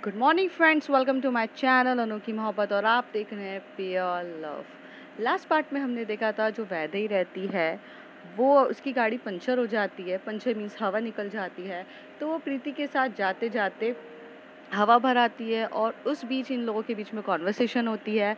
Good morning friends, welcome to my channel Anokhi Mohabbat और आप देख रहे हैं प्योर लव। लास्ट पार्ट में हमने देखा था जो वैदेही रहती है वो उसकी गाड़ी पंचर हो जाती है। पंचर मीन्स हवा निकल जाती है। तो वो प्रीति के साथ जाते जाते हवा भर आती है और उस बीच इन लोगों के बीच में कॉन्वर्सेशन होती है।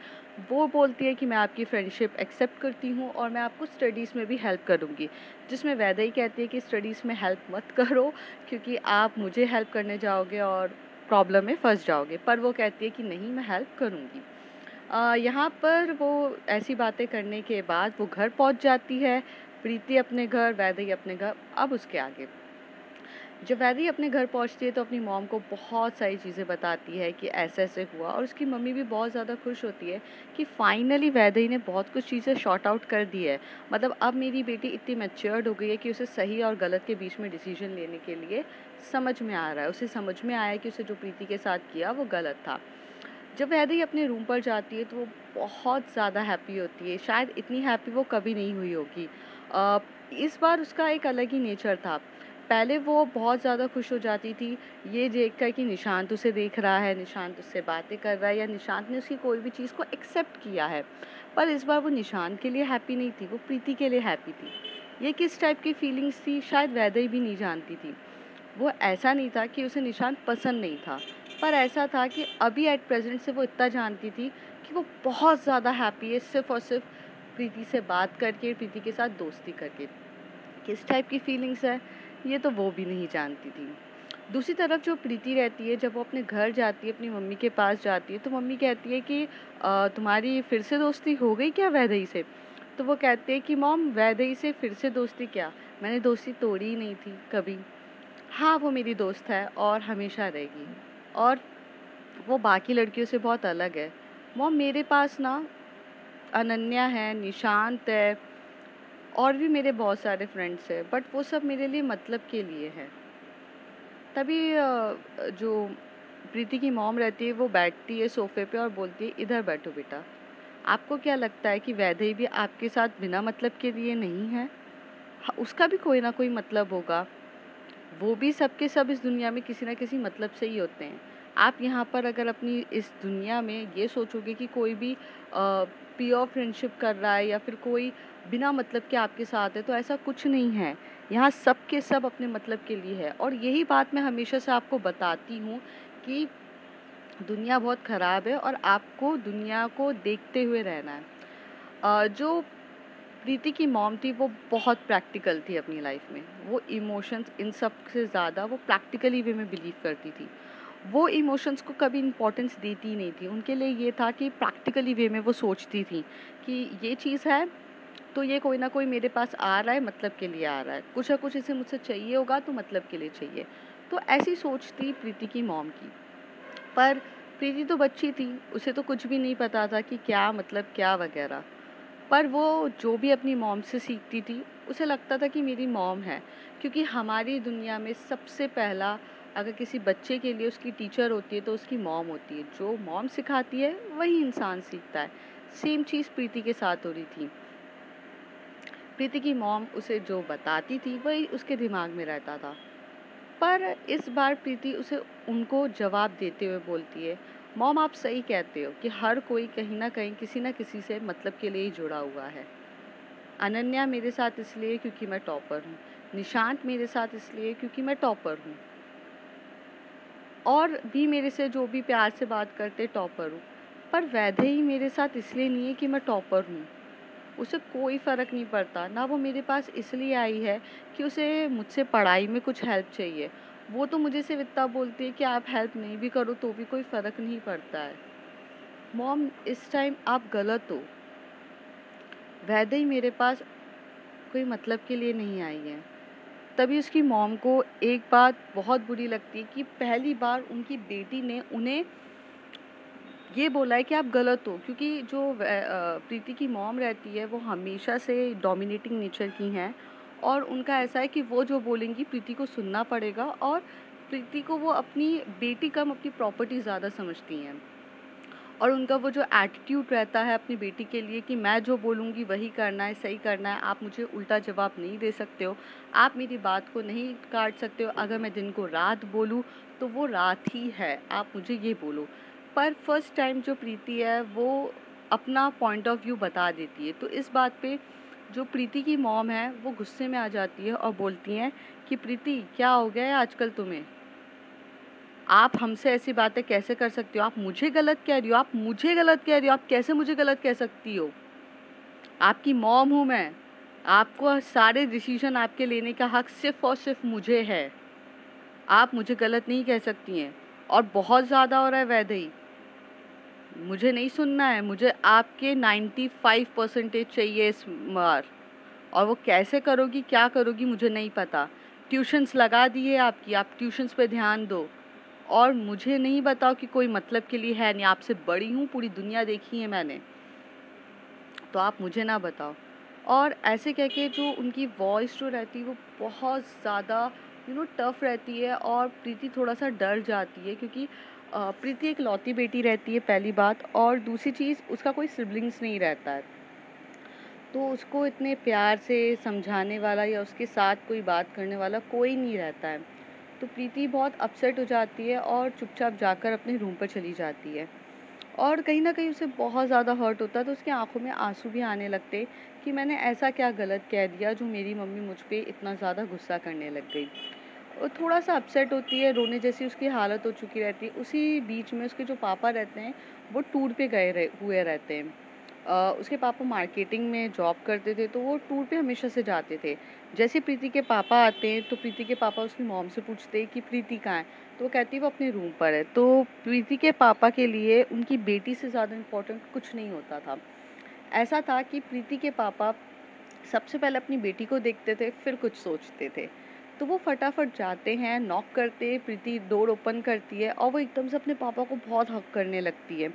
वो बोलती है कि मैं आपकी फ्रेंडशिप एक्सेप्ट करती हूँ और मैं आपको स्टडीज़ में भी हेल्प करूँगी, जिसमें वैदेही कहती है कि स्टडीज़ में हेल्प मत करो क्योंकि आप मुझे हेल्प करने जाओगे और प्रॉब्लम में फंस जाओगे। पर वो कहती है कि नहीं, मैं हेल्प करूँगी। यहाँ पर वो ऐसी बातें करने के बाद वो घर पहुँच जाती है। प्रीति अपने घर, वैदेही अपने घर। अब उसके आगे जब वैदेही अपने घर पहुँचती है तो अपनी मॉम को बहुत सारी चीज़ें बताती है कि ऐसे-ऐसे हुआ और उसकी मम्मी भी बहुत ज़्यादा खुश होती है कि फाइनली वैदेही ने बहुत कुछ चीज़ें सॉर्ट आउट कर दी है। मतलब अब मेरी बेटी इतनी मैच्योर्ड हो गई है कि उसे सही और गलत के बीच में डिसीजन लेने के लिए समझ में आ रहा है। उसे समझ में आया है कि उसे जो प्रीति के साथ किया वो गलत था। जब वैदेही अपने रूम पर जाती है तो वो बहुत ज़्यादा हैप्पी होती है। शायद इतनी हैप्पी वो कभी नहीं हुई होगी। अ, इस बार उसका एक अलग ही नेचर था। पहले वो बहुत ज़्यादा खुश हो जाती थी ये देखकर कि निशांत उसे देख रहा है, निशांत उससे बातें कर रहा है या निशांत ने उसकी कोई भी चीज़ को एक्सेप्ट किया है। पर इस बार वो निशांत के लिए हैप्पी नहीं थी, वो प्रीति के लिए हैप्पी थी। ये किस टाइप की फीलिंग्स थी शायद वैदेही भी नहीं जानती थी। वो ऐसा नहीं था कि उसे निशांत पसंद नहीं था, पर ऐसा था कि अभी एट प्रेज़ेंट से वो इतना जानती थी कि वो बहुत ज़्यादा हैप्पी है सिर्फ़ और सिर्फ़ प्रीति से बात करके, प्रीति के साथ दोस्ती करके। किस टाइप की फीलिंग्स है, ये तो वो भी नहीं जानती थी। दूसरी तरफ जो प्रीति रहती है, जब वो अपने घर जाती है, अपनी मम्मी के पास जाती है, तो मम्मी कहती है कि तुम्हारी फिर से दोस्ती हो गई क्या वैदेही से? तो वो कहते हैं कि मॉम, वैदेही से फिर से दोस्ती क्या? मैंने दोस्ती तोड़ी ही नहीं थी कभी। हाँ, वो मेरी दोस्त है और हमेशा रहेगी और वो बाकी लड़कियों से बहुत अलग है। मॉम, मेरे पास ना अनन्या है, निशांत है और भी मेरे बहुत सारे फ्रेंड्स हैं, बट वो सब मेरे लिए मतलब के लिए हैं। तभी जो प्रीति की मॉम रहती है वो बैठती है सोफ़े पे और बोलती है, इधर बैठो बेटा। आपको क्या लगता है कि वैदेही भी आपके साथ बिना मतलब के लिए नहीं है? उसका भी कोई ना कोई मतलब होगा। वो भी सब के सब इस दुनिया में किसी न किसी मतलब से ही होते हैं। आप यहाँ पर अगर अपनी इस दुनिया में ये सोचोगे कि कोई भी प्योर फ्रेंडशिप कर रहा है या फिर कोई बिना मतलब के आपके साथ है, तो ऐसा कुछ नहीं है। यहाँ सब के सब अपने मतलब के लिए है और यही बात मैं हमेशा से आपको बताती हूँ कि दुनिया बहुत ख़राब है और आपको दुनिया को देखते हुए रहना है। जो प्रीति की मॉम थी वो बहुत प्रैक्टिकल थी अपनी लाइफ में। वो इमोशंस इन सब से ज़्यादा वो प्रैक्टिकली वे में बिलीव करती थी। वो इमोशंस को कभी इम्पोर्टेंस देती ही नहीं थी। उनके लिए ये था कि प्रैक्टिकली वे में वो सोचती थी कि ये चीज़ है तो ये कोई ना कोई मेरे पास आ रहा है, मतलब के लिए आ रहा है। कुछ ना कुछ इसे मुझसे चाहिए होगा तो मतलब के लिए चाहिए। तो ऐसी सोच थी प्रीति की मॉम की। पर प्रीति तो बच्ची थी, उसे तो कुछ भी नहीं पता था कि क्या मतलब क्या वगैरह। पर वो जो भी अपनी मॉम से सीखती थी, उसे लगता था कि मेरी मॉम है, क्योंकि हमारी दुनिया में सबसे पहला अगर किसी बच्चे के लिए उसकी टीचर होती है तो उसकी मॉम होती है। जो मॉम सिखाती है वही इंसान सीखता है। सेम चीज़ प्रीति के साथ हो रही थी। प्रीति की मॉम उसे जो बताती थी वही उसके दिमाग में रहता था। पर इस बार प्रीति उसे उनको जवाब देते हुए बोलती है, मॉम आप सही कहते हो कि हर कोई कहीं न कहीं किसी न किसी से मतलब के लिए ही जुड़ा हुआ है। अनन्या मेरे साथ इसलिए क्योंकि मैं टॉपर हूँ। निशांत मेरे साथ इसलिए क्योंकि मैं टॉपर हूँ। और भी मेरे से जो भी प्यार से बात करते टॉपर हूँ। पर वैदेही मेरे साथ इसलिए नहीं है कि मैं टॉपर हूँ। उसे कोई फ़र्क नहीं पड़ता। ना वो मेरे पास इसलिए आई है कि उसे मुझसे पढ़ाई में कुछ हेल्प चाहिए। वो तो मुझे सिर्फ़ इतना बोलती है कि आप हेल्प नहीं भी करो तो भी कोई फ़र्क नहीं पड़ता है। मॉम, इस टाइम आप गलत हो। वैदेही मेरे पास कोई मतलब के लिए नहीं आई है। तभी उसकी मॉम को एक बात बहुत बुरी लगती है कि पहली बार उनकी बेटी ने उन्हें ये बोला है कि आप गलत हो, क्योंकि जो प्रीति की मॉम रहती है वो हमेशा से डोमिनेटिंग नेचर की हैं और उनका ऐसा है कि वो जो बोलेंगी प्रीति को सुनना पड़ेगा और प्रीति को वो अपनी बेटी कम अपनी प्रॉपर्टी ज़्यादा समझती हैं। और उनका वो जो एटीट्यूड रहता है अपनी बेटी के लिए कि मैं जो बोलूँगी वही करना है, सही करना है, आप मुझे उल्टा जवाब नहीं दे सकते हो, आप मेरी बात को नहीं काट सकते हो, अगर मैं दिन को रात बोलूँ तो वो रात ही है, आप मुझे ये बोलो। पर फर्स्ट टाइम जो प्रीति है वो अपना पॉइंट ऑफ व्यू बता देती है, तो इस बात पे जो प्रीति की मॉम है वो गुस्से में आ जाती है और बोलती हैं कि प्रीति क्या हो गया है आजकल तुम्हें, आप हमसे ऐसी बातें कैसे कर सकती हो, आप मुझे गलत कह रही हो, आप मुझे गलत कह रही हो, आप कैसे मुझे गलत कह सकती हो, आपकी मॉम हूँ मैं, आपको सारे डिसीजन आपके लेने का हक सिर्फ और सिर्फ मुझे है, आप मुझे गलत नहीं कह सकती हैं। और बहुत ज़्यादा हो रहा है वैदेही, मुझे नहीं सुनना है, मुझे आपके 95% चाहिए इस बार, और वो कैसे करोगी क्या करोगी मुझे नहीं पता। ट्यूशन्स लगा दिए आपकी, आप ट्यूशन्स पे ध्यान दो, और मुझे नहीं बताओ कि कोई मतलब के लिए है नहीं, आपसे बड़ी हूँ, पूरी दुनिया देखी है मैंने, तो आप मुझे ना बताओ। और ऐसे कह के जो उनकी वॉइस जो रहती है वो बहुत ज़्यादा टफ रहती है, और प्रीति थोड़ा सा डर जाती है क्योंकि प्रीति एक लौती बेटी रहती है पहली बात, और दूसरी चीज़ उसका कोई सिबलिंग्स नहीं रहता है, तो उसको इतने प्यार से समझाने वाला या उसके साथ कोई बात करने वाला कोई नहीं रहता है। तो प्रीति बहुत अपसेट हो जाती है और चुपचाप जाकर अपने रूम पर चली जाती है, और कहीं न कहीं उसे बहुत ज़्यादा हर्ट होता है, तो उसकी आँखों में आँसू भी आने लगते कि मैंने ऐसा क्या गलत कह दिया जो मेरी मम्मी मुझ पे इतना ज़्यादा गुस्सा करने लग गई। और थोड़ा-सा अपसेट होती है, रोने जैसी उसकी हालत हो चुकी रहती है। उसी बीच में उसके जो पापा रहते हैं, वो टूर पे गए हुए रहते हैं। उसके पापा मार्केटिंग में जॉब करते थे, तो वो टूर पे हमेशा से जाते थे। जैसे प्रीति के पापा आते हैं, तो प्रीति के पापा उसकी मॉम से पूछते हैं कि प्रीति कहाँ है? तो वो कहती है वो अपने रूम पर है। तो प्रीति के पापा के लिए उनकी बेटी से ज़्यादा इम्पोर्टेंट कुछ नहीं होता था। ऐसा था कि प्रीति के पापा सबसे पहले अपनी बेटी को देखते थे, फिर कुछ सोचते थे। तो वो फटाफट जाते हैं, नॉक करते हैं, प्रीति डोर ओपन करती है और वो एकदम से अपने पापा को बहुत हग करने लगती है।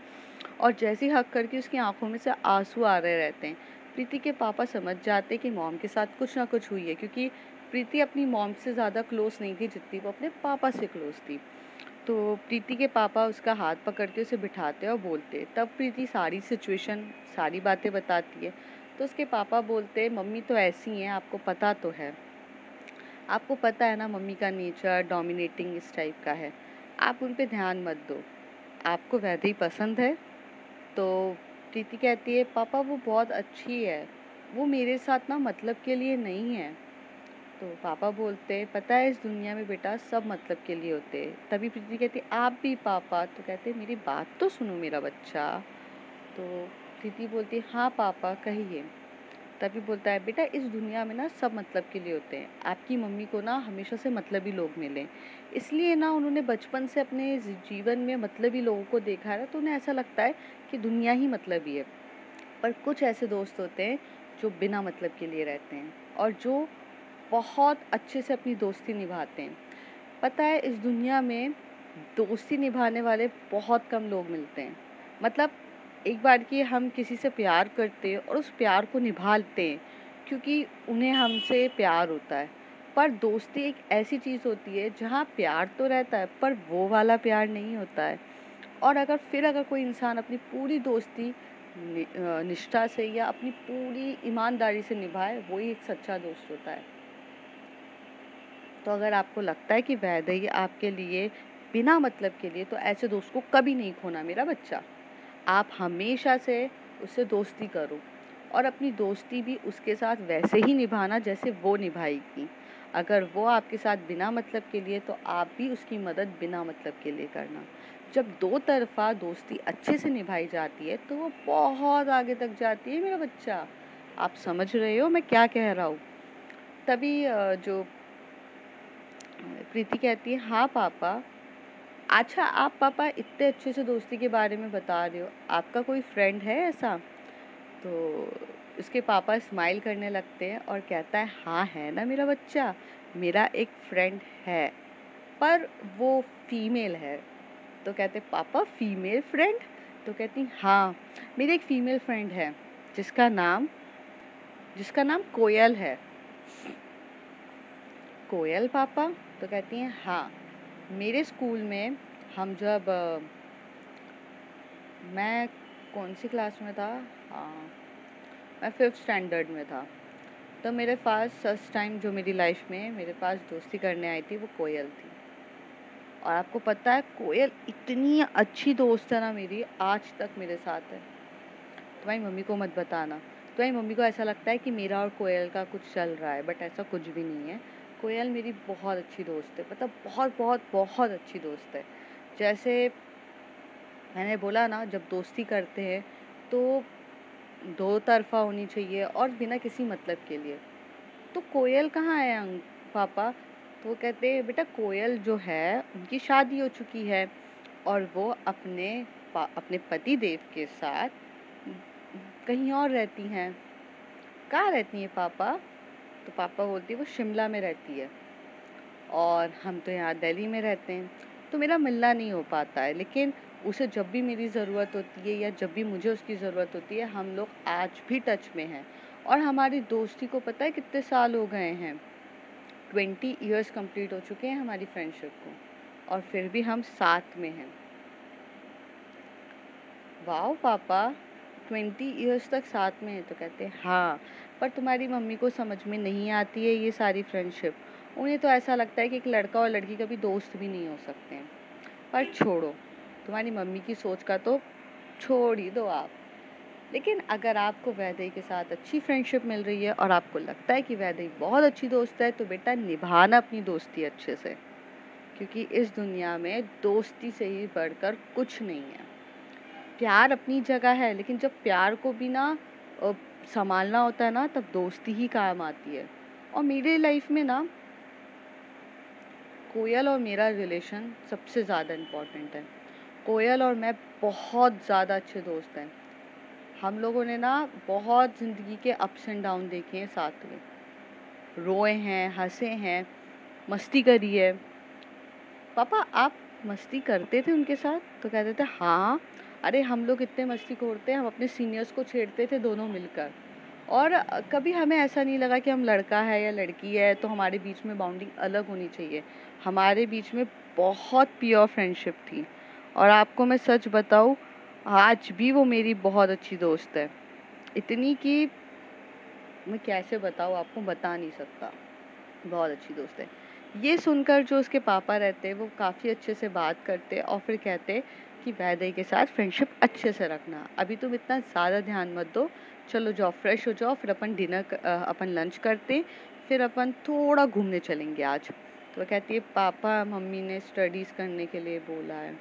और जैसे ही हग करके उसकी आँखों में से आँसू आ रहे रहते हैं। प्रीति के पापा समझ जाते हैं कि मॉम के साथ कुछ ना कुछ हुई है, क्योंकि प्रीति अपनी मॉम से ज़्यादा क्लोज़ नहीं थी जितनी वो अपने पापा से क्लोज़ थी। तो प्रीति के पापा उसका हाथ पकड़ के उसे बिठाते हैं और बोलते हैं, तब प्रीति सारी सिचुएशन, सारी बातें बताती है। तो उसके पापा बोलते हैं, मम्मी तो ऐसी हैं, आपको पता तो है। आपको पता है ना मम्मी का नेचर डोमिनेटिंग इस टाइप का है। आप उन पे ध्यान मत दो। आपको वैदेही पसंद है? तो प्रीति कहती है, पापा वो बहुत अच्छी है, वो मेरे साथ ना मतलब के लिए नहीं है। तो पापा बोलते हैं, पता है इस दुनिया में बेटा सब मतलब के लिए होते हैं। तभी प्रीति कहती है, आप भी पापा? तो कहते हैं, मेरी बात तो सुनो मेरा बच्चा। तो प्रीति बोलती है, हाँ पापा कहिए। तभी बोलता है, बेटा इस दुनिया में ना सब मतलब के लिए होते हैं। आपकी मम्मी को ना हमेशा से मतलबी लोग मिले, इसलिए ना उन्होंने बचपन से अपने जीवन में मतलबी लोगों को देखा है ना, तो उन्हें ऐसा लगता है कि दुनिया ही मतलबी है। पर कुछ ऐसे दोस्त होते हैं जो बिना मतलब के लिए रहते हैं और जो बहुत अच्छे से अपनी दोस्ती निभाते हैं। पता है इस दुनिया में दोस्ती निभाने वाले बहुत कम लोग मिलते हैं। मतलब एक बार कि हम किसी से प्यार करते हैं और उस प्यार को निभा लेते हैं क्योंकि उन्हें हमसे प्यार होता है। पर दोस्ती एक ऐसी चीज़ होती है जहाँ प्यार तो रहता है पर वो वाला प्यार नहीं होता है। और अगर कोई इंसान अपनी पूरी दोस्ती निष्ठा से या अपनी पूरी ईमानदारी से निभाए, वही एक सच्चा दोस्त होता है। तो अगर आपको लगता है कि वैदेही आपके लिए बिना मतलब के लिए, तो ऐसे दोस्त को कभी नहीं खोना मेरा बच्चा। आप हमेशा से उससे दोस्ती करो और अपनी दोस्ती भी उसके साथ वैसे ही निभाना जैसे वो निभाएगी। अगर वो आपके साथ बिना मतलब के लिए, तो आप भी उसकी मदद बिना मतलब के लिए करना। जब दो तरफ़ा दोस्ती अच्छे से निभाई जाती है, तो वो बहुत आगे तक जाती है मेरा बच्चा। आप समझ रहे हो मैं क्या कह रहा हूँ? तभी जो प्रीति कहती है, हाँ पापा। अच्छा आप पापा इतने अच्छे से दोस्ती के बारे में बता रहे हो, आपका कोई फ्रेंड है ऐसा? तो उसके पापा स्माइल करने लगते हैं और कहता है, हाँ है ना मेरा बच्चा, मेरा एक फ्रेंड है, पर वो फीमेल है। तो कहते, पापा फीमेल फ्रेंड? तो कहती, हाँ मेरी एक फीमेल फ्रेंड है जिसका नाम जिसका नाम कोयल है। कोयल पापा? तो कहती हैं, हाँ मेरे स्कूल में हम जब मैं कौन सी क्लास में था? हाँ, मैं 5th स्टैंडर्ड में था। तो मेरे पास फर्स्ट टाइम जो मेरी लाइफ में मेरे पास दोस्ती करने आई थी वो कोयल थी। और आपको पता है कोयल इतनी अच्छी दोस्त है ना मेरी, आज तक मेरे साथ है। तुम्हारी मम्मी को मत बताना। तुम्हारी मम्मी को ऐसा लगता है कि मेरा और कोयल का कुछ चल रहा है, बट ऐसा कुछ भी नहीं है। कोयल मेरी बहुत अच्छी दोस्त है, मतलब बहुत बहुत बहुत अच्छी दोस्त है। जैसे मैंने बोला ना, जब दोस्ती करते हैं तो दो तरफ़ा होनी चाहिए और बिना किसी मतलब के लिए। तो कोयल कहाँ है पापा? तो वो कहते हैं बेटा कोयल जो है उनकी शादी हो चुकी है और वो अपने पति देव के साथ कहीं और रहती हैं। कहाँ रहती हैं पापा? तो पापा बोलती है वो शिमला में रहती है और हम तो यहाँ दिल्ली में रहते हैं। तो मेरा मिलना नहीं हो पाता है, लेकिन उसे जब भी मेरी ज़रूरत होती है या जब भी मुझे उसकी ज़रूरत होती है, हम लोग आज भी टच में हैं। और हमारी दोस्ती को पता है कितने साल हो गए हैं? 20 इयर्स कंप्लीट हो चुके हैं हमारी फ्रेंडशिप को, और फिर भी हम साथ में हैं। वाओ पापा, 20 इयर्स तक साथ में है? तो कहते हैं हाँ, पर तुम्हारी मम्मी को समझ में नहीं आती है ये सारी फ्रेंडशिप। उन्हें तो ऐसा लगता है कि एक लड़का और लड़की कभी दोस्त भी नहीं हो सकते हैं। पर छोड़ो, तुम्हारी मम्मी की सोच का तो छोड़ ही दो आप। लेकिन अगर आपको वैदेही के साथ अच्छी फ्रेंडशिप मिल रही है और आपको लगता है कि वैदेही बहुत अच्छी दोस्त है, तो बेटा निभाना अपनी दोस्ती अच्छे से, क्योंकि इस दुनिया में दोस्ती से ही बढ़कर कुछ नहीं है। प्यार अपनी जगह है, लेकिन जब प्यार को भी ना संभालना होता है ना, तब दोस्ती ही काम आती है। और मेरे लाइफ में ना कोयल और मेरा रिलेशन सबसे ज़्यादा इम्पोर्टेंट है। कोयल और मैं बहुत ज़्यादा अच्छे दोस्त हैं। हम लोगों ने ना बहुत ज़िंदगी के अप्स एंड डाउन देखे हैं साथ में, रोए हैं, हंसे हैं, मस्ती करी है। पापा आप मस्ती करते थे उनके साथ? तो कहते थे हाँ, अरे हम लोग इतने मस्ती खोर थे, हम अपने सीनियर्स को छेड़ते थे दोनों मिलकर। और कभी हमें ऐसा नहीं लगा कि हम लड़का है या लड़की है तो हमारे बीच में बाउंडिंग अलग होनी चाहिए। हमारे बीच में बहुत प्योर फ्रेंडशिप थी। और आपको मैं सच बताऊँ, आज भी वो मेरी बहुत अच्छी दोस्त है। इतनी कि मैं कैसे बताऊँ आपको, बता नहीं सकता। बहुत अच्छी दोस्त है। ये सुनकर जो उसके पापा रहते हैं वो काफ़ी अच्छे से बात करते और फिर कहते कि वैदेही के साथ फ्रेंडशिप अच्छे से रखना। अभी तुम इतना ज़्यादा ध्यान मत दो, चलो जाओ फ्रेश हो जाओ, फिर अपन लंच करते, फिर अपन थोड़ा घूमने चलेंगे आज। तो वो कहती है पापा मम्मी ने स्टडीज़ करने के लिए बोला है।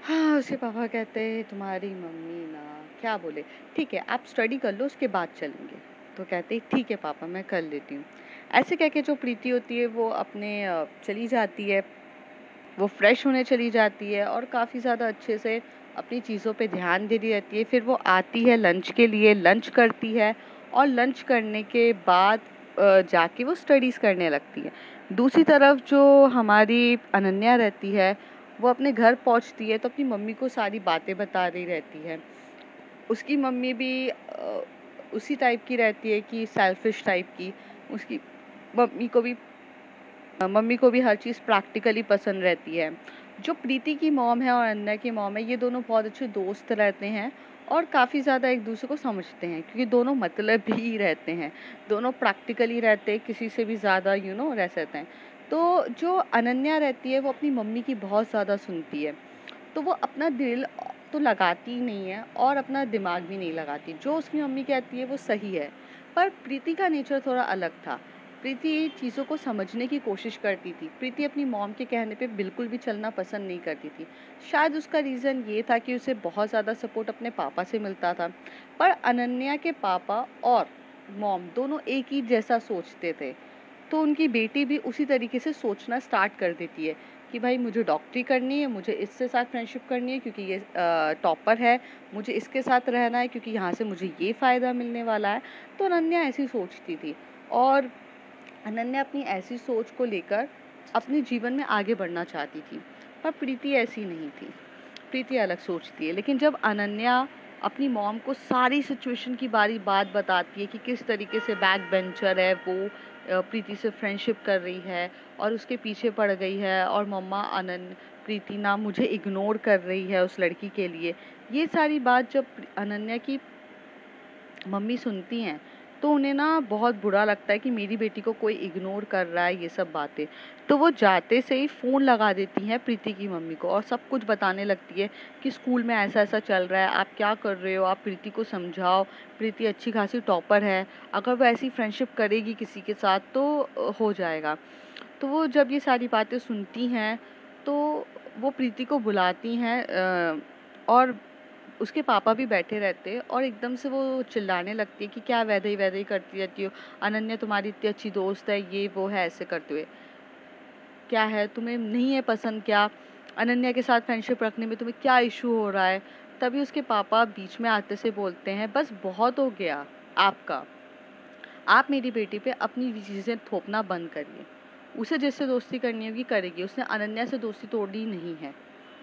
हाँ, उसके पापा कहते हैं तुम्हारी मम्मी ना क्या बोले, ठीक है आप स्टडी कर लो उसके बाद चलेंगे। तो कहते हैं ठीक है पापा मैं कर लेती हूँ। ऐसे कह के जो प्रीति होती है वो अपने चली जाती है, वो फ्रेश होने चली जाती है और काफ़ी ज़्यादा अच्छे से अपनी चीज़ों पे ध्यान दे रही रहती है। फिर वो आती है लंच के लिए, लंच करती है और लंच करने के बाद जाके वो स्टडीज़ करने लगती है। दूसरी तरफ जो हमारी अनन्या रहती है, वो अपने घर पहुंचती है तो अपनी मम्मी को सारी बातें बता रही रहती है। उसकी मम्मी भी उसी टाइप की रहती है कि सेल्फिश टाइप की। उसकी मम्मी को भी मम्मी को भी हर चीज़ प्रैक्टिकली पसंद रहती है। जो प्रीति की मॉम है और अनन्या की मॉम है, ये दोनों बहुत अच्छे दोस्त रहते हैं और काफ़ी ज़्यादा एक दूसरे को समझते हैं, क्योंकि दोनों मतलबी ही रहते हैं, दोनों प्रैक्टिकली रहते हैं, किसी से भी ज़्यादा रह सकते हैं। तो जो अनन्या रहती है वो अपनी मम्मी की बहुत ज़्यादा सुनती है, तो वो अपना दिल तो लगाती ही नहीं है और अपना दिमाग भी नहीं लगाती। जो उसकी मम्मी कहती है वो सही है। पर प्रीति का नेचर थोड़ा अलग था। प्रीति चीज़ों को समझने की कोशिश करती थी। प्रीति अपनी मॉम के कहने पे बिल्कुल भी चलना पसंद नहीं करती थी। शायद उसका रीज़न ये था कि उसे बहुत ज़्यादा सपोर्ट अपने पापा से मिलता था। पर अनन्या के पापा और मॉम दोनों एक ही जैसा सोचते थे। तो उनकी बेटी भी उसी तरीके से सोचना स्टार्ट कर देती है कि भाई मुझे डॉक्टरी करनी है, मुझे इससे साथ फ्रेंडशिप करनी है क्योंकि ये टॉपर है, मुझे इसके साथ रहना है क्योंकि यहाँ से मुझे ये फ़ायदा मिलने वाला है। तो अनन्या ऐसी सोचती थी और अनन्या अपनी ऐसी सोच को लेकर अपने जीवन में आगे बढ़ना चाहती थी। पर प्रीति ऐसी नहीं थी। प्रीति अलग सोचती है। लेकिन जब अनन्या अपनी मॉम को सारी सिचुएशन की बारी बात बताती है कि किस तरीके से बैक बेंचर है वो, प्रीति से फ्रेंडशिप कर रही है और उसके पीछे पड़ गई है और मम्मा प्रीति ना मुझे इग्नोर कर रही है उस लड़की के लिए। ये सारी बात जब अनन्या की मम्मी सुनती हैं तो उन्हें ना बहुत बुरा लगता है कि मेरी बेटी को कोई इग्नोर कर रहा है, ये सब बातें। तो वो जाते से ही फ़ोन लगा देती हैं प्रीति की मम्मी को और सब कुछ बताने लगती है कि स्कूल में ऐसा ऐसा चल रहा है, आप क्या कर रहे हो, आप प्रीति को समझाओ, प्रीति अच्छी खासी टॉपर है, अगर वो ऐसी फ्रेंडशिप करेगी किसी के साथ तो हो जाएगा। तो वो जब ये सारी बातें सुनती हैं तो वो प्रीति को बुलाती हैं और उसके पापा भी बैठे रहते हैं और एकदम से वो चिल्लाने लगती है कि क्या वैदई वैदई करती रहती हो, अनन्या तुम्हारी इतनी अच्छी दोस्त है, ये वो है, ऐसे करते हुए। क्या है, तुम्हें नहीं है पसंद क्या, अनन्या के साथ फ्रेंडशिप रखने में तुम्हें क्या इशू हो रहा है। तभी उसके पापा बीच में आते से बोलते हैं बस बहुत हो गया आपका, आप मेरी बेटी पे अपनी चीज़ें थोपना बंद करिए। उसे जिससे दोस्ती करनी होगी करेगी, उसने अनन्या से दोस्ती तोड़नी नहीं है,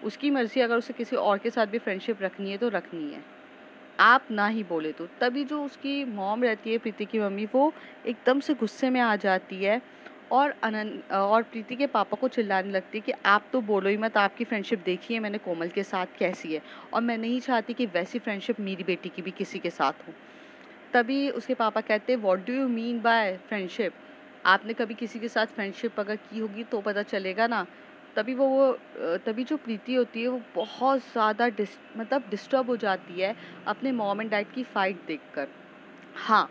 उसकी मर्ज़ी, अगर उसे किसी और के साथ भी फ्रेंडशिप रखनी है तो रखनी है, आप ना ही बोले तो। तभी जो उसकी मॉम रहती है प्रीति की मम्मी, वो एकदम से गुस्से में आ जाती है और और प्रीति के पापा को चिल्लाने लगती है कि आप तो बोलो ही मत, आपकी फ्रेंडशिप देखी है मैंने कोमल के साथ कैसी है, और मैं नहीं चाहती कि वैसी फ्रेंडशिप मेरी बेटी की भी किसी के साथ हो। तभी उसके पापा कहते हैं what do you mean by friendship, आपने कभी किसी के साथ फ्रेंडशिप अगर की होगी तो पता चलेगा ना। तभी जो प्रीति होती है वो बहुत ज़्यादा मतलब डिस्टर्ब हो जाती है अपने मॉम एंड डैड की फाइट देखकर। हाँ,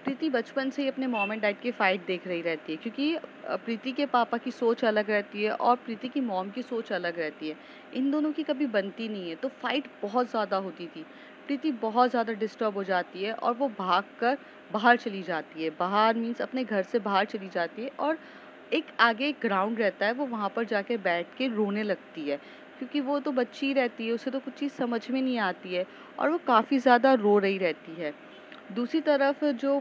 प्रीति बचपन से ही अपने मॉम एंड डैड की फाइट देख रही रहती है, क्योंकि प्रीति के पापा की सोच अलग रहती है और प्रीति की मॉम की सोच अलग रहती है। इन दोनों की कभी बनती नहीं है, तो फाइट बहुत ज़्यादा होती थी। प्रीति बहुत ज़्यादा डिस्टर्ब हो जाती है और वो भागकर बाहर चली जाती है। बाहर मीन्स अपने घर से बाहर चली जाती है और एक आगे एक ग्राउंड रहता है, वो वहाँ पर जाके बैठ के रोने लगती है, क्योंकि वो तो बच्ची ही रहती है, उसे तो कुछ चीज़ समझ में नहीं आती है और वो काफ़ी ज़्यादा रो रही रहती है। दूसरी तरफ जो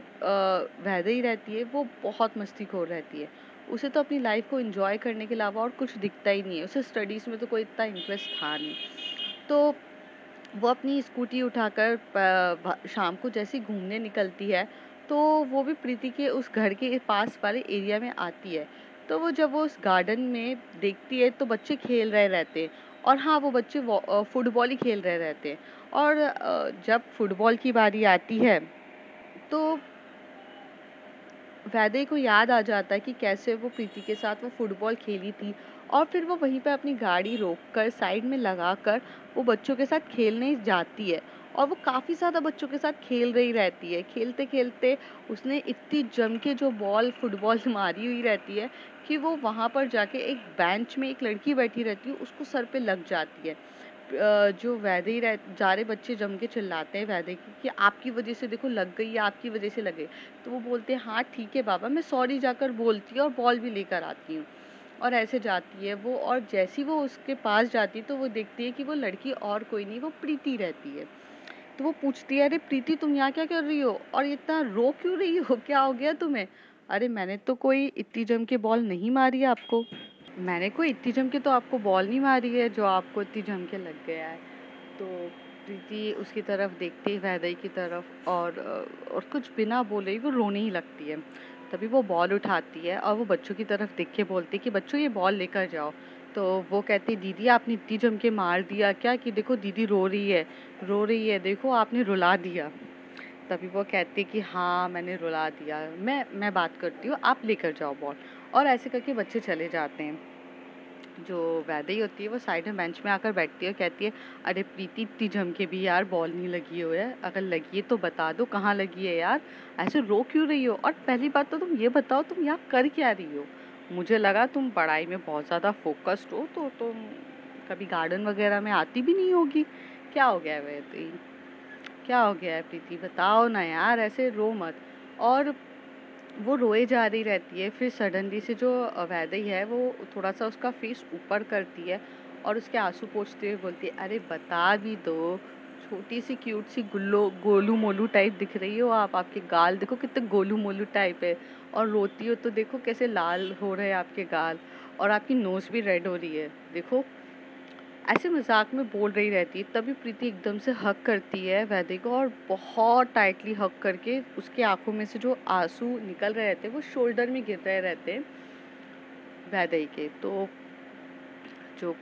वैदेही रहती है वो बहुत मस्तीखोर रहती है। उसे तो अपनी लाइफ को एंजॉय करने के अलावा और कुछ दिखता ही नहीं है। उसे स्टडीज़ में तो कोई इतना इंटरेस्ट था नहीं। तो वो अपनी स्कूटी उठाकर शाम को जैसे ही घूमने निकलती है तो वो भी प्रीति के उस घर के पास वाले एरिया में आती है। तो वो जब वो उस गार्डन में देखती है तो बच्चे खेल रहे रहते हैं और हाँ, वो बच्चे फुटबॉल ही खेल रहे रहते हैं। और जब फुटबॉल की बारी आती है तो वैदेही को याद आ जाता है कि कैसे वो प्रीति के साथ वो फुटबॉल खेली थी, और फिर वो वहीं पे अपनी गाड़ी रोककर साइड में लगाकर वो बच्चों के साथ खेलने जाती है और वो काफ़ी ज़्यादा बच्चों के साथ खेल रही रहती है। खेलते खेलते उसने इतनी जम के जो बॉल फुटबॉल मारी हुई रहती है कि वो वहाँ पर जाके एक बेंच में एक लड़की बैठी रहती है, उसको सर पे लग जाती है। जो वैदेही सारे बच्चे जम के चिल्लाते हैं वैदेही की कि आपकी वजह से देखो लग गई है, आपकी वजह से लग गई। तो वो बोलते हैं हाँ ठीक है बाबा, मैं सॉरी जाकर बोलती हूँ और बॉल भी लेकर आती हूँ। और ऐसे जाती है वो, और जैसी वो उसके पास जाती है तो वो देखती है कि वो लड़की और कोई नहीं, वो प्रीति रहती है। तो वो पूछती है अरे प्रीति, तुम यहाँ क्या कर रही हो और इतना रो क्यों रही हो, क्या हो गया तुम्हें। अरे मैंने तो कोई इतनी जम के बॉल नहीं मारी है आपको, मैंने कोई इतनी जम के तो आपको बॉल नहीं मारी है जो आपको इतनी जम के लग गया है। तो प्रीति उसकी तरफ देखती है वैदेही की तरफ और कुछ बिना बोले ही वो रोने ही लगती है। तभी वो बॉल उठाती है और वो बच्चों की तरफ देख के बोलती है कि बच्चों ये बॉल लेकर जाओ। तो वो कहती है दीदी आपने इतनी जम के मार दिया क्या, कि देखो दीदी रो रही है, देखो आपने रुला दिया। तभी वो कहती है कि हाँ मैंने रुला दिया, मैं बात करती हूँ, आप लेकर जाओ बॉल। और ऐसे करके बच्चे चले जाते हैं। जो वैदेही होती है वो साइड में बेंच में आकर बैठती है और कहती है अरे प्रीति, इतनी जम के भी यार बॉल नहीं लगी हो है, अगर लगी है तो बता दो कहाँ लगी है यार, ऐसे रो क्यों रही हो, और पहली बात तो तुम ये बताओ तुम यहाँ कर क्या रही हो। मुझे लगा तुम पढ़ाई में बहुत ज़्यादा फोकस्ड हो तो तुम कभी गार्डन वगैरह में आती भी नहीं होगी। क्या हो गया है वैदेही, क्या हो गया है प्रीति, बताओ ना यार, ऐसे रो मत। और वो रोए जा रही रहती है, फिर सडनली से जो वैदेही है वो थोड़ा सा उसका फेस ऊपर करती है और उसके आंसू पोंछते हुए बोलती है अरे बता भी दो, छोटी सी क्यूट सी गुल्लो गोलू मोलू टाइप दिख रही हो आप, आपके गाल देखो कितने गोलू मोलू टाइप है, और रोती हो तो देखो कैसे लाल हो रहे हैं आपके गाल, और आपकी नोज भी रेड हो रही है देखो। ऐसे मजाक में बोल रही रहती है। तभी प्रीति एकदम से हग करती है वैदेही को और बहुत टाइटली हग करके उसके आंखों में से जो आंसू निकल रहे रहते हैं वो शोल्डर में गिर रहे रहते हैं वैदेही के। तो जो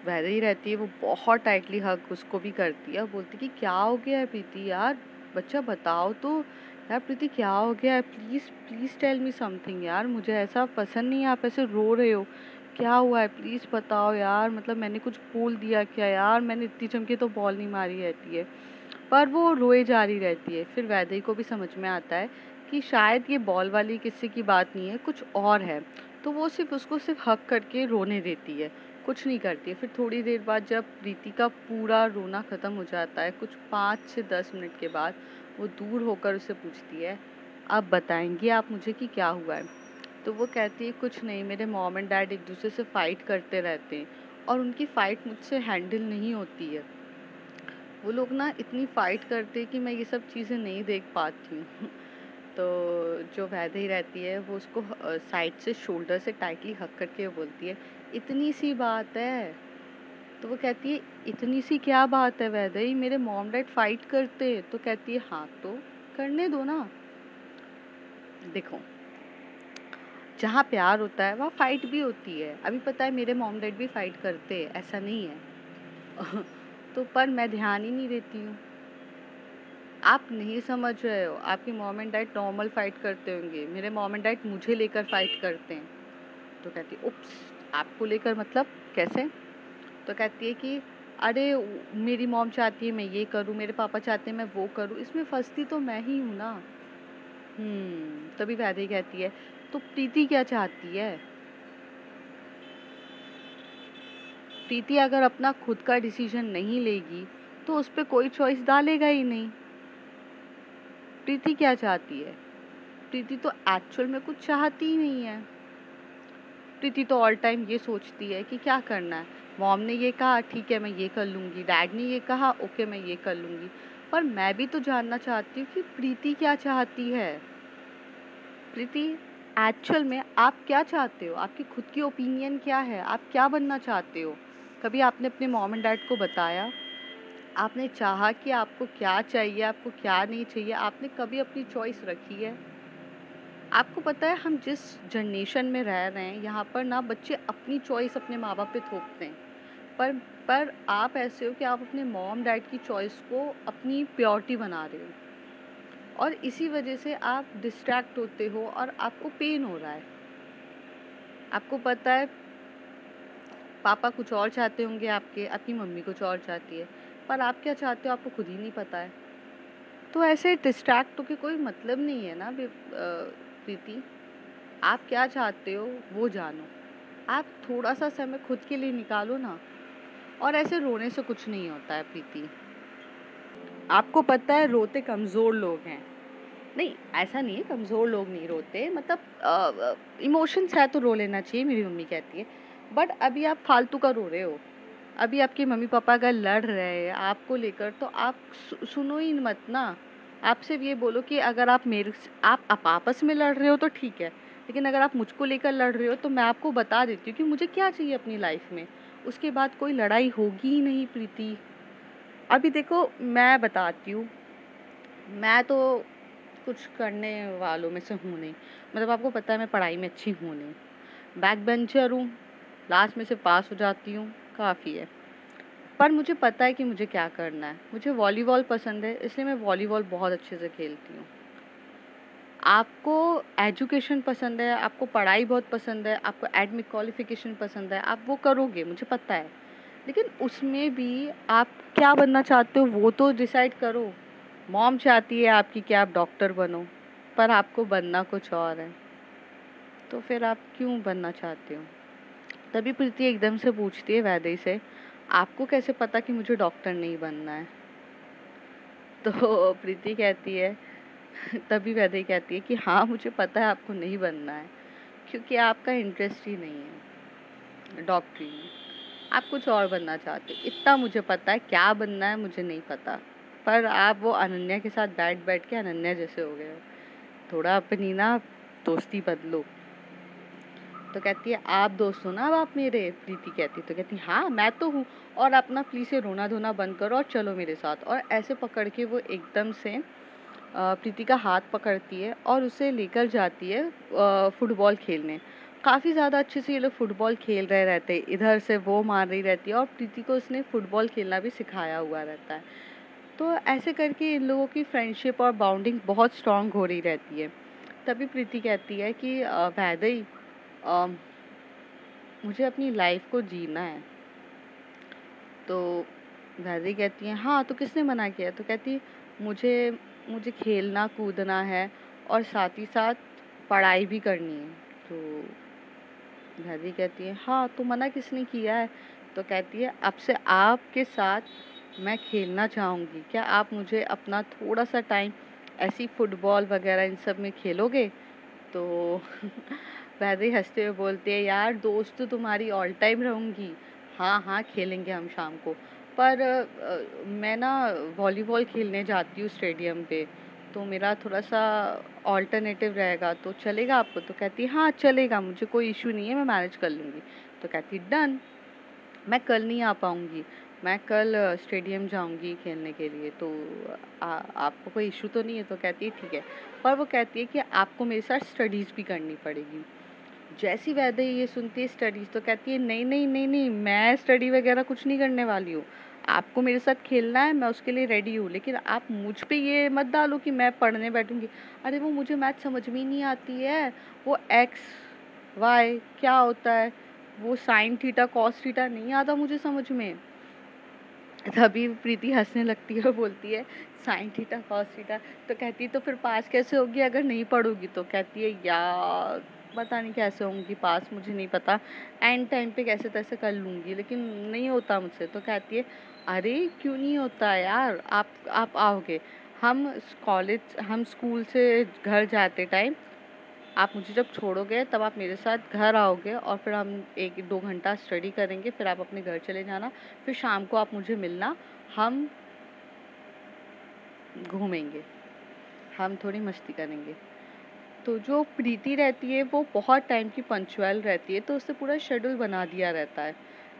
वैसे ही रहती है, वो बहुत टाइटली हग उसको भी करती है, बोलती कि क्या हो गया है प्रीति यार, बच्चा बताओ तो, यार प्रीति क्या हो गया है, please please tell me something यार, मुझे ऐसा पसंद नहीं है, आप ऐसे रो रहे हो, क्या हुआ है प्लीज़ बताओ यार, मतलब मैंने कुछ बोल दिया क्या यार, मैंने इतनी चमके तो बॉल नहीं मारी रहती है। पर वो रोए जा रही रहती है। फिर वैदेही को भी समझ में आता है कि शायद ये बॉल वाली किस्से की बात नहीं है, कुछ और है। तो वो सिर्फ़ उसको सिर्फ़ हग करके रोने देती है, कुछ नहीं करती है। फिर थोड़ी देर बाद जब प्रीति का पूरा रोना ख़त्म हो जाता है, कुछ 5 से 10 मिनट के बाद, वो दूर होकर उससे पूछती है, "अब बताएँगी आप मुझे कि क्या हुआ है?" तो वो कहती है, "कुछ नहीं, मेरे मॉम एंड डैड एक-दूसरे से फ़ाइट करते रहते हैं और उनकी फ़ाइट मुझसे हैंडल नहीं होती है। वो लोग ना इतनी फाइट करते हैं कि मैं ये सब चीज़ें नहीं देख पाती हूँ।" तो जो वैदेही रहती है वो उसको साइड से शोल्डर से टाइटली हग करके बोलती है, "इतनी सी बात है?" तो वो कहती है, "इतनी सी क्या बात है वैदेही, मेरे मॉम डैड फाइट करते हैं।" तो कहती है, "हाँ तो करने दो ना, देखो जहाँ प्यार होता है वहाँ फाइट भी होती है। अभी पता है मेरे मॉम डैड भी फाइट करते हैं, ऐसा नहीं है।" तो पर मैं ध्यान ही नहीं देती हूँ। आप नहीं समझ रहे हो, आपके mom and dad normal fight करते होंगे, मेरे मॉम एंड डैड मुझे लेकर फाइट करते हैं। तो कहती है, उप्स, आपको लेकर मतलब कैसे? तो कहती है कि अरे मेरी मॉम चाहती है मैं ये करूँ, मेरे पापा चाहते हैं मैं वो करूँ, इसमें फंसती तो मैं ही हूँ ना। तभी वैदेही कहती है, तो प्रीति क्या चाहती है? प्रीति अगर अपना खुद का डिसीजन नहीं लेगी तो उस पे कोई चॉइस डालेगा ही नहीं। प्रीति क्या चाहती है? प्रीति तो एक्चुअल में कुछ चाहती ही नहीं है। प्रीति तो ऑल टाइम ये सोचती है कि क्या करना है, मॉम ने ये कहा ठीक है मैं ये कर लूँगी, डैड ने ये कहा ओके मैं ये कर लूँगी। पर मैं भी तो जानना चाहती हूँ कि प्रीति क्या चाहती है। प्रीति एक्चुअल में आप क्या चाहते हो, आपकी खुद की ओपिनियन क्या है, आप क्या बनना चाहते हो? कभी आपने अपने मॉम एंड डैड को बताया? आपने चाहा कि आपको क्या चाहिए, आपको क्या नहीं चाहिए? आपने कभी अपनी चॉइस रखी है? आपको पता है हम जिस जनरेशन में रह रहे हैं यहाँ पर ना बच्चे अपनी चॉइस अपने माँ बाप पे थोपते हैं, पर आप ऐसे हो कि आप अपने मॉम डैड की चॉइस को अपनी प्योरिटी बना रहे हो और इसी वजह से आप डिस्ट्रैक्ट होते हो और आपको पेन हो रहा है। आपको पता है पापा कुछ और चाहते होंगे, आपके आपकी मम्मी कुछ और चाहती है, पर आप क्या चाहते हो आपको खुद ही नहीं पता है। तो ऐसे डिस्ट्रैक्ट होके कोई मतलब नहीं है ना प्रीति। आप क्या चाहते हो वो जानो। आप थोड़ा-सा समय खुद के लिए निकालो ना। और ऐसे रोने से कुछ नहीं होता है प्रीति। आपको पता है रोते कमज़ोर लोग हैं। नहीं, ऐसा नहीं है कमज़ोर लोग नहीं रोते, मतलब इमोशंस है तो रो लेना चाहिए, मेरी मम्मी कहती है। बट अभी आप फालतू का रो रहे हो। अभी आपके मम्मी-पापा अगर लड़ रहे हैं आपको लेकर तो आप सुनो ही मत ना। आप सिर्फ़ ये बोलो कि अगर आप मेरे स आप आपस में लड़ रहे हो तो ठीक है। लेकिन अगर आप मुझको लेकर लड़ रहे हो तो मैं आपको बता देती हूँ कि मुझे क्या चाहिए अपनी लाइफ़ में। उसके बाद कोई लड़ाई होगी ही नहीं प्रीति। अभी देखो मैं बताती हूँ, मैं तो कुछ करने वालों में से हूँ नहीं। मतलब आपको पता है मैं पढ़ाई में अच्छी हूँ नहीं। बैक बेंचर हूँ, लास्ट में से पास हो जाती हूँ, काफ़ी है। पर मुझे पता है कि मुझे क्या करना है। मुझे वॉलीबॉल पसंद है, इसलिए मैं वॉलीबॉल बहुत अच्छे से खेलती हूँ। आपको एजुकेशन पसंद है, आपको पढ़ाई बहुत पसंद है, आपको एडमिक क्वालिफ़िकेशन पसंद है, आप वो करोगे, मुझे पता है। लेकिन उसमें भी आप क्या बनना चाहते हो वो तो डिसाइड करो। मॉम चाहती है आपकी कि आप डॉक्टर बनो, पर आपको बनना कुछ और है। तो फिर आप क्यों बनना चाहते हो? तभी प्रीति एकदम से पूछती है वैदेही से, "आपको कैसे पता कि मुझे डॉक्टर नहीं बनना है?" तो प्रीति कहती है तभी वैदेही कहती है कि हाँ, मुझे पता है आपको नहीं बनना है, क्योंकि आपका इंटरेस्ट ही नहीं है डॉक्टरी में। आप कुछ और बनना चाहते हो। इतना मुझे पता है, क्या बनना है मुझे नहीं पता। पर आप वो अनन्या के साथ बैठ-बैठ के अनन्या जैसे हो गए हो। थोड़ा अपनी ना दोस्ती बदलो। तो कहती है, "आप दोस्त हो ना अब आप मेरे?" प्रीति कहती है। तो कहती है, "हाँ, मैं तो हूँ और अपना प्लीज़ ये रोना-धोना बंद करो और चलो मेरे साथ।" और ऐसे पकड़ के वो एकदम से प्रीति का हाथ पकड़ती है और उसे लेकर जाती है फुटबॉल खेलने। काफ़ी ज़्यादा अच्छे से ये लोग फुटबॉल खेल रहे रहते हैं, इधर से वो मार रही रहती है और प्रीति को उसने फुटबॉल खेलना भी सिखाया हुआ रहता है। तो ऐसे करके इन लोगों की फ्रेंडशिप और बॉन्डिंग बहुत स्ट्रांग हो रही रहती है। तभी प्रीति कहती है कि वैदेही, अ, मुझे अपनी लाइफ को जीना है। तो वैदेही कहती है, हाँ तो किसने मना किया? तो कहती है, मुझे मुझे खेलना कूदना है और साथ ही साथ पढ़ाई भी करनी है। तो वैदेही कहती है, हाँ तो मना किसने किया है? तो कहती है, अब से आपके साथ मैं खेलना चाहूँगी, क्या आप मुझे अपना थोड़ा सा टाइम ऐसी फुटबॉल वगैरह इन सब में खेलोगे? तो वैदेही हंसते हुए बोलती है, यार दोस्त तो तुम्हारी ऑल टाइम रहूँगी। हाँ हाँ खेलेंगे हम शाम को, पर मैं ना वॉलीबॉल खेलने जाती हूँ स्टेडियम पे, तो मेरा थोड़ा सा ऑल्टरनेटिव रहेगा, तो चलेगा आपको? तो कहती है, हाँ चलेगा, मुझे कोई इशू नहीं है, मैं मैनेज कर लूँगी। तो कहती है, डन। मैं कल नहीं आ पाऊँगी, मैं कल स्टेडियम जाऊँगी खेलने के लिए, तो आपको कोई इशू तो नहीं है? तो कहती है, ठीक है। पर वो कहती है कि आपको मेरे साथ स्टडीज़ भी करनी पड़ेगी। जैसी वैदेही ये सुनती है स्टडीज़, तो कहती है, नहीं नहीं नहीं नहीं, मैं स्टडी वगैरह कुछ नहीं करने वाली हूँ। आपको मेरे साथ खेलना है, मैं उसके लिए रेडी हूँ, लेकिन आप मुझ पे ये मत डालो कि मैं पढ़ने बैठूंगी। अरे वो मुझे मैथ समझ में ही नहीं आती है, वो एक्स वाई क्या होता है, वो साइन थीटा कॉस थीटा नहीं आता मुझे समझ में। तभी प्रीति हंसने लगती है और बोलती है, साइन थीटा कॉस थीटा? तो कहती है, तो फिर पास कैसे होगी अगर नहीं पढ़ोगी? तो कहती है, यार पता नहीं कैसे होंगी पास, मुझे नहीं पता, एंड टाइम पे कैसे तैसे कर लूँगी, लेकिन नहीं होता मुझसे। तो कहती है, अरे क्यों नहीं होता है यार, आप आओगे, हम स्कूल से घर जाते टाइम आप मुझे जब छोड़ोगे तब आप मेरे साथ घर आओगे और फिर हम 1-2 घंटा स्टडी करेंगे, फिर आप अपने घर चले जाना, फिर शाम को आप मुझे मिलना, हम घूमेंगे, हम थोड़ी मस्ती करेंगे। तो जो प्रीति रहती है वो बहुत टाइम की पंक्चुअल रहती है, तो उससे पूरा शेड्यूल बना दिया रहता है।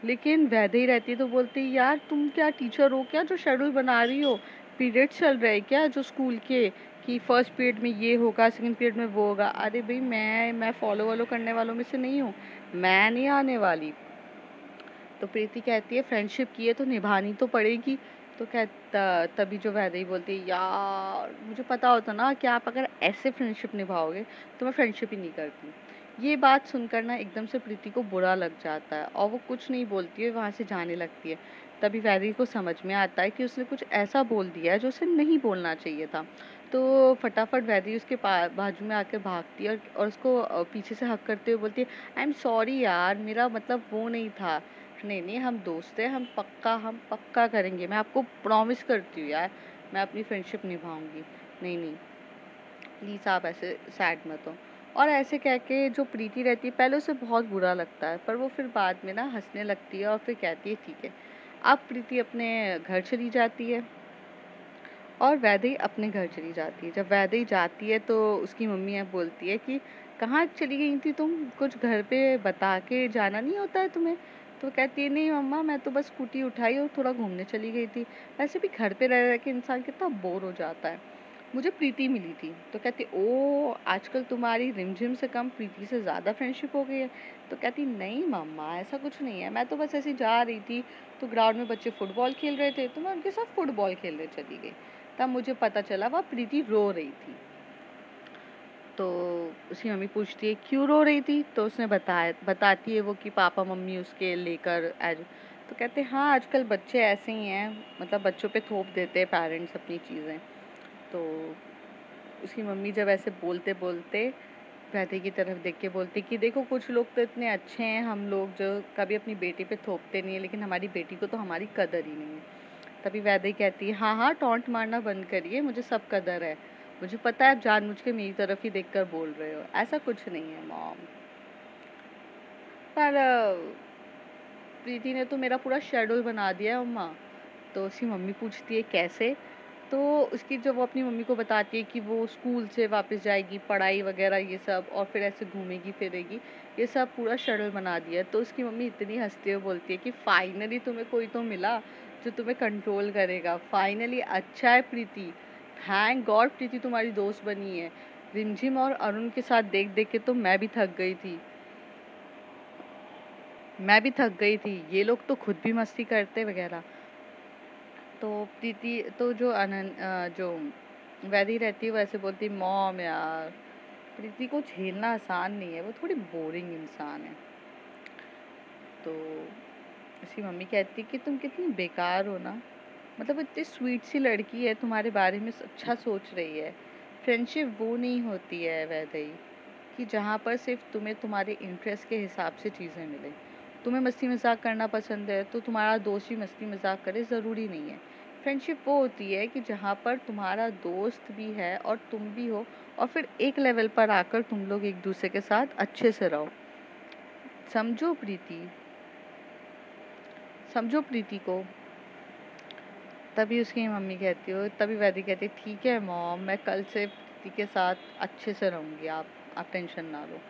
लेकिन वैदेही रहती है तो बोलती है, यार तुम क्या टीचर हो क्या जो शेड्यूल बना रही हो? पीरियड चल रहे हैं क्या जो स्कूल के, कि फर्स्ट पीरियड में ये होगा, सेकंड पीरियड में वो होगा? अरे भाई मैं फॉलो वॉलो करने वालों में से नहीं हूँ, मैं नहीं आने वाली। तो प्रीति कहती है, फ्रेंडशिप की है तो निभानी तो पड़ेगी। तो तभी जो वैदेही बोलती है, यार मुझे पता होता ना कि आप अगर ऐसे फ्रेंडशिप निभाओगे तो मैं फ्रेंडशिप ही नहीं करती। ये बात सुनकर ना एकदम से प्रीति को बुरा लग जाता है और वो कुछ नहीं बोलती है, वहाँ से जाने लगती है। तभी वैदेही को समझ में आता है कि उसने कुछ ऐसा बोल दिया है जो उसे नहीं बोलना चाहिए था। तो फटाफट वैदेही उसके बाजू में आकर भागती है और उसको पीछे से हक करते हुए बोलती है, आई एम सॉरी यार, मेरा मतलब वो नहीं था। नहीं नहीं, हम दोस्त हैं, हम पक्का करेंगे, मैं आपको प्रॉमिस करती हूँ यार, मैं अपनी फ्रेंडशिप निभाऊंगी। नहीं नहीं, प्लीज़ आप ऐसे सैड मत हो। और ऐसे कह के जो प्रीति रहती है, पहले उसे बहुत बुरा लगता है, पर वो फिर बाद में ना हंसने लगती है और फिर कहती है, ठीक है। अब प्रीति अपने घर चली जाती है और वैदेही अपने घर चली जाती है। जब वैदेही जाती है तो उसकी मम्मी अब बोलती है कि कहाँ चली गई थी तुम? कुछ घर पे बता के जाना नहीं होता है तुम्हें? तो कहती है, नहीं मम्मा, मैं तो बस स्कूटी उठाई और थोड़ा घूमने चली गई थी। वैसे भी घर पे रह रह के इंसान कितना बोर हो जाता है। मुझे प्रीति मिली थी। तो कहती, ओ आजकल तुम्हारी रिमझिम से कम प्रीति से ज़्यादा फ्रेंडशिप हो गई है? तो कहती, नहीं मम्मा, ऐसा कुछ नहीं है, मैं तो बस ऐसे जा रही थी, तो ग्राउंड में बच्चे फुटबॉल खेल रहे थे तो मैं उनके साथ फुटबॉल खेलने चली गई। तब मुझे पता चला वह प्रीति रो रही थी। तो उसकी मम्मी पूछती है, क्यों रो रही थी? तो उसने बताती है वो कि पापा मम्मी उसके लेकर आज। तो कहते हैं, हाँ आजकल बच्चे ऐसे ही हैं, मतलब बच्चों पे थोप देते हैं पेरेंट्स अपनी चीज़ें। तो उसकी मम्मी जब ऐसे बोलते बोलते वैदेही की तरफ देख के बोलती कि देखो कुछ लोग तो इतने अच्छे हैं, हम लोग जो कभी अपनी बेटी पे थोपते नहीं है, लेकिन हमारी बेटी को तो हमारी कदर ही नहीं है। तभी वैदेही कहती है, हाँ हाँ टॉन्ट मारना बंद करिए, मुझे सब कदर है, मुझे पता है आप जानबूझ के मेरी तरफ ही देखकर बोल रहे हो, ऐसा कुछ नहीं है मॉम। पर प्रीति ने तो मेरा पूरा शेड्यूल बना दिया है मम्मा। तो उसकी मम्मी पूछती है, कैसे? तो उसकी जब वो अपनी मम्मी को बताती है कि वो स्कूल से वापस जाएगी, पढ़ाई वगैरह ये सब, और फिर ऐसे घूमेगी फिरेगी, ये सब पूरा शेड्यूल बना दिया है। तो उसकी मम्मी इतनी हंसती हुए बोलती है कि फाइनली तुम्हें कोई तो मिला जो तुम्हें कंट्रोल करेगा, फाइनली। अच्छा है प्रीति, थैंक गॉड प्रीति तुम्हारी दोस्त बनी है। रिमझिम और अरुण के साथ देख देख के तो मैं भी थक गई थी। मैं भी थक गई थी, ये लोग तो खुद भी मस्ती करते वगैरह। तो प्रीति तो जो वैदी रहती है वैसे बोलती, मॉम यार प्रीति को झेलना आसान नहीं है, वो थोड़ी बोरिंग इंसान है। तो उसकी मम्मी कहती कि तुम कितनी बेकार हो ना, मतलब इतनी स्वीट सी लड़की है, तुम्हारे बारे में अच्छा सोच रही है। फ्रेंडशिप वो नहीं होती है वैदेही कि जहाँ पर सिर्फ तुम्हें तुम्हारे इंटरेस्ट के हिसाब से चीज़ें मिले। तुम्हें मस्ती मजाक करना पसंद है तो तुम्हारा दोस्त भी मस्ती मजाक करे, ज़रूरी नहीं है। फ्रेंडशिप वो होती है कि जहाँ पर तुम्हारा दोस्त भी है और तुम भी हो, और फिर एक लेवल पर आकर तुम लोग एक दूसरे के साथ अच्छे से रहो। समझो प्रीति, समझो प्रीति को। तभी उसकी मम्मी कहती हो, तभी वैदी कहती है ठीक है मॉम, मैं कल से प्रीति के साथ अच्छे से रहूँगी, आप टेंशन ना लो।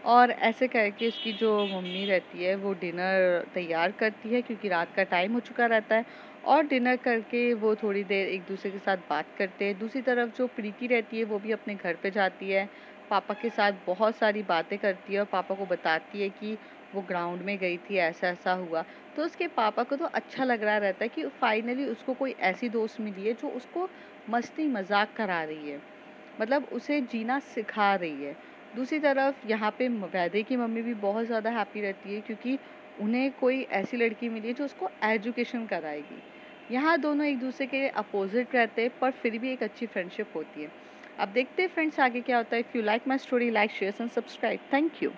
और ऐसे करके उसकी जो मम्मी रहती है वो डिनर तैयार करती है, क्योंकि रात का टाइम हो चुका रहता है। और डिनर करके वो थोड़ी देर एक दूसरे के साथ बात करते हैं। दूसरी तरफ जो प्रीति रहती है वो भी अपने घर पे जाती है, पापा के साथ बहुत सारी बातें करती है और पापा को बताती है कि वो ग्राउंड में गई थी, ऐसा ऐसा हुआ। तो उसके पापा को तो अच्छा लग रहा रहता है कि फाइनली उसको कोई ऐसी दोस्त मिली है जो उसको मस्ती मजाक करा रही है, मतलब उसे जीना सिखा रही है। दूसरी तरफ यहाँ पे वैदे की मम्मी भी बहुत ज़्यादा हैप्पी रहती है, क्योंकि उन्हें कोई ऐसी लड़की मिली है जो उसको एजुकेशन कराएगी। यहाँ दोनों एक दूसरे के अपोजिट रहते हैं, पर फिर भी एक अच्छी फ्रेंडशिप होती है। अब देखते हैं फ्रेंड्स आगे क्या होता है। If you like my story, like share and subscribe. Thank you.